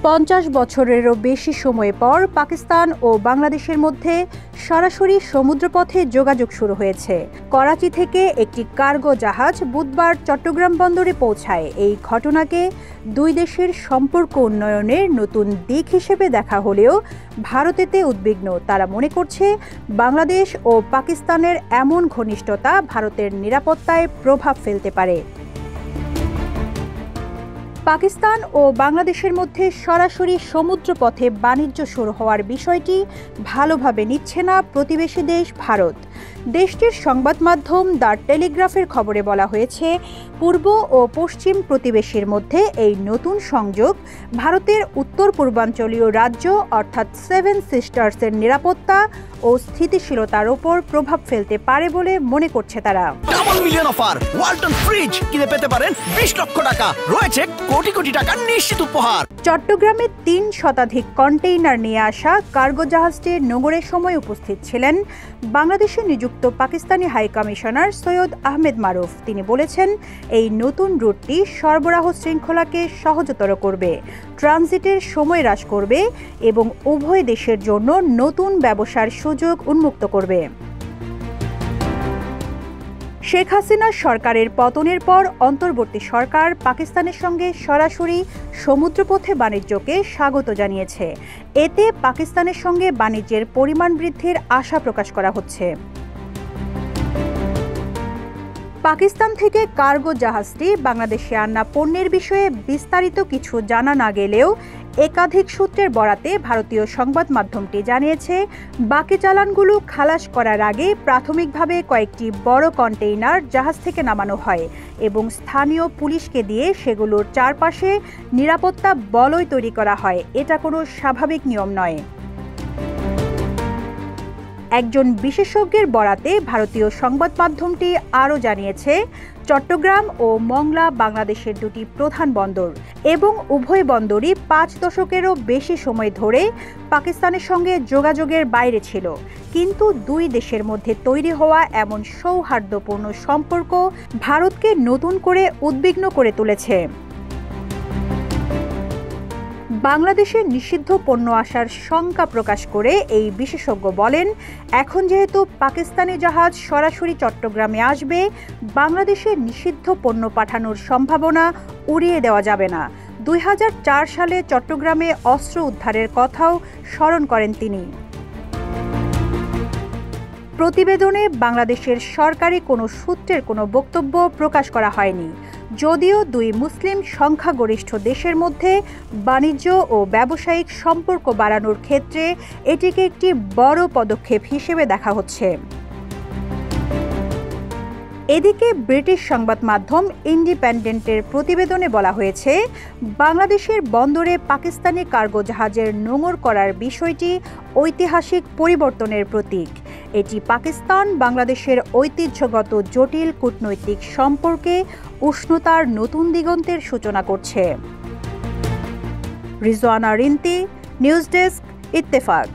50 বছরেরও বেশি সময় পর পাকিস্তান ও বাংলাদেশের মধ্যে সরাসরি সমুদ্রপথে যোগাযোগ শুরু হয়েছে। করাচি থেকে একটি কার্গো জাহাজ বুধবার চট্টগ্রাম বন্দরে পৌঁছায়। এই ঘটনাকে দুই দেশের সম্পর্ক উন্নয়নের নতুন দিক হিসেবে দেখা হলেও ভারত এতে উদ্বিগ্ন। তারা মনে করছে, বাংলাদেশ ও পাকিস্তানের এমন ঘনিষ্ঠতা ভারতের নিরাপত্তায় প্রভাব ফেলতে পারে। পাকিস্তান ও বাংলাদেশের মধ্যে সরাসরি সমুদ্রপথে বাণিজ্য শুরু হওয়ার বিষয়টি ভালোভাবে নিচ্ছে না প্রতিবেশী দেশ ভারত। দেশটির সংবাদ মাধ্যম দ্য টেলিগ্রাফের খবরে বলা হয়েছে, পূর্ব ও পশ্চিম প্রতিবেশীর মধ্যে এই নতুন সংযোগ ভারতের উত্তর পূর্বাঞ্চলীয় রাজ্য অর্থাৎ সেভেন সিস্টার্সের নিরাপত্তা ও স্থিতিশীলতার উপর প্রভাব ফেলতে পারে বলে মনে করছে তারা। Double million offer, Walton fridge কিনে পেতে পারেন 20 লক্ষ টাকা, রয়েছে কোটি কোটি টাকার নিশ্চিত উপহার। চট্টগ্রামে 3 শতাধিক কন্টেইনার নিয়ে আসা কার্গো জাহাজটি নোঙরের সময় উপস্থিত ছিলেন বাংলাদেশে নিযুক্ত পাকিস্তানি হাই কমিশনার সৈয়দ আহমেদ মারুফ। তিনি বলেছেন, এই নতুন রুটটি সরবরাহ শৃঙ্খলাকে সহজতর করবে, ট্রানজিটের সময় হ্রাস করবে এবং উভয় দেশের জন্য নতুন ব্যবসার সুযোগ উন্মুক্ত করবে। শেখ হাসিনার সরকারের পতনের পর অন্তর্বর্তী সরকার পাকিস্তানের সঙ্গে সরাসরি সমুদ্রপথে বাণিজ্যকে স্বাগত জানিয়েছে। এতে পাকিস্তানের সঙ্গে বাণিজ্যের পরিমাণ বৃদ্ধির আশা প্রকাশ করা হচ্ছে। পাকিস্তান থেকে কার্গো জাহাজটি বাংলাদেশে আনা পণ্যের বিষয়ে বিস্তারিত কিছু জানা না গেলেও একাধিক সূত্রের বরাতে ভারতীয় সংবাদ মাধ্যমটি জানিয়েছে, বাকি চালানগুলো খালাস করার আগে প্রাথমিকভাবে কয়েকটি বড় কন্টেইনার জাহাজ থেকে নামানো হয় এবং স্থানীয় পুলিশকে দিয়ে সেগুলোর চারপাশে নিরাপত্তা বলয় তৈরি করা হয়। এটা কোনো স্বাভাবিক নিয়ম নয়। একজন বিশেষজ্ঞের বরাতে ভারতীয় সংবাদ মাধ্যমটি আরও জানিয়েছে, চট্টগ্রাম ও মংলা বাংলাদেশের দুটি প্রধান বন্দর এবং উভয় বন্দরই 5 দশকেরও বেশি সময় ধরে পাকিস্তানের সঙ্গে যোগাযোগের বাইরে ছিল। কিন্তু দুই দেশের মধ্যে তৈরি হওয়া এমন সৌহার্দ্যপূর্ণ সম্পর্ক ভারতকে নতুন করে উদ্বিগ্ন করে তুলেছে। বাংলাদেশে নিষিদ্ধ পণ্য আসার শঙ্কা প্রকাশ করে এই বিশেষজ্ঞ বলেন, এখন যেহেতু পাকিস্তানি জাহাজ সরাসরি চট্টগ্রামে আসবে, বাংলাদেশে নিষিদ্ধ পণ্য পাঠানোর সম্ভাবনা উড়িয়ে দেওয়া যাবে না। 2004 সালে চট্টগ্রামে অস্ত্র উদ্ধারের কথাও স্মরণ করেন তিনি। প্রতিবেদনে বাংলাদেশের সরকারি কোনো সূত্রের কোনো বক্তব্য প্রকাশ করা হয়নি। যদিও দুই মুসলিম সংখ্যাগরিষ্ঠ দেশের মধ্যে বাণিজ্য ও ব্যবসায়িক সম্পর্ক বাড়ানোর ক্ষেত্রে এটিকে একটি বড় পদক্ষেপ হিসেবে দেখা হচ্ছে। এদিকে ব্রিটিশ সংবাদ মাধ্যম ইন্ডিপেন্ডেন্টের প্রতিবেদনে বলা হয়েছে, বাংলাদেশের বন্দরে পাকিস্তানি কার্গো জাহাজের নোঙর করার বিষয়টি ঐতিহাসিক পরিবর্তনের প্রতীক। এটি পাকিস্তান বাংলাদেশের ঐতিহ্যগত জটিল কূটনৈতিক সম্পর্কে উষ্ণতার নতুন দিগন্তের সূচনা করছে। Rizwana Rinti, news desk, Ittefaq.